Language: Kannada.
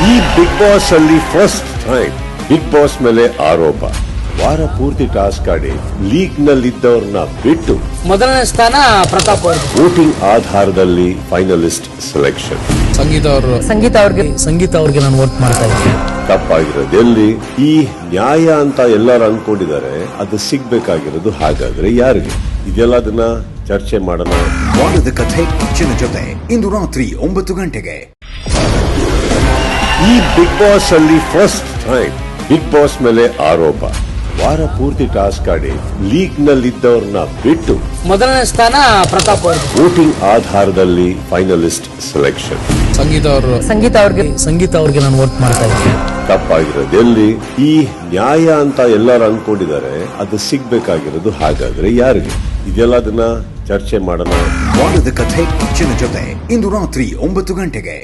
ಈ ಬಿಗ್ ಬಾಸ್ ಅಲ್ಲಿ ಫಸ್ಟ್ ಟೈಮ್ ಬಿಗ್ ಬಾಸ್ ಮೇಲೆ ಆರೋಪ. ವಾರ ಪೂರ್ತಿ ಟಾಸ್ಕ್ ಆಡಿ ಲೀಗ್ ನಲ್ಲಿದ್ದವ್ರನ್ನ ಬಿಟ್ಟು ಮೊದಲನೇ ಸ್ಥಾನ ಪ್ರತಾಪ್ ಅವರು. ವೋಟಿಂಗ್ ಆಧಾರದಲ್ಲಿ ಫೈನಲಿಸ್ಟ್ ಸೆಲೆಕ್ಷನ್. ಸಂಗೀತ ಅವ್ರಿಗೆ ನಾನು ವೋಟ್ ಮಾಡ್ತಾ ಇದ್ದೀನಿ. ತಪ್ಪಾಗಿರೋದು ಎಲ್ಲಿ? ಈ ನ್ಯಾಯ ಅಂತ ಎಲ್ಲರೂ ಅನ್ಕೊಂಡಿದ್ದಾರೆ. ಅದು ಸಿಗ್ಬೇಕಾಗಿರೋದು ಹಾಗಾದ್ರೆ ಯಾರಿಗೆ? ಇದೆಲ್ಲದನ್ನ ಚರ್ಚೆ ಮಾಡೋಣ. ವಾರದ ಕಥೆ ಕಿಚ್ಚನ ಜೊತೆ ಇಂದು ರಾತ್ರಿ 9 ಗಂಟೆಗೆ. ಈ ಬಿಗ್ ಬಾಸ್ ಅಲ್ಲಿ ಫಸ್ಟ್ ಟೈಮ್ ಬಿಗ್ ಬಾಸ್ ಮೇಲೆ ಆರೋಪ. ವಾರ ಪೂರ್ತಿ ಟಾಸ್ಕ್ ಆಡಿ ಲೀಗ್ ನಲ್ಲಿದ್ದವ್ರನ್ನ ಬಿಟ್ಟು ಮೊದಲನೇ ಸ್ಥಾನ ಪ್ರತಾಪ್ ಅವರು. ವೋಟಿಂಗ್ ಆಧಾರದಲ್ಲಿ ಫೈನಲಿಸ್ಟ್ ಸೆಲೆಕ್ಷನ್. ಸಂಗೀತ ಅವ್ರಿಗೆ ನಾನು ವೋಟ್ ಮಾಡ್ತಾ ಇದ್ದೀನಿ. ತಪ್ಪಾಗಿರೋದು ಎಲ್ಲಿ? ಈ ನ್ಯಾಯ ಅಂತ ಎಲ್ಲರೂ ಅನ್ಕೊಂಡಿದ್ದಾರೆ. ಅದು ಸಿಗ್ಬೇಕಾಗಿರೋದು ಹಾಗಾದ್ರೆ ಯಾರಿಗೆ? ಇದೆಲ್ಲದನ್ನ ಚರ್ಚೆ ಮಾಡೋಣ. ವಾರದ ಕಥೆ ಕಿಚ್ಚನ ಜೊತೆ ಇಂದು ರಾತ್ರಿ 9 ಗಂಟೆಗೆ.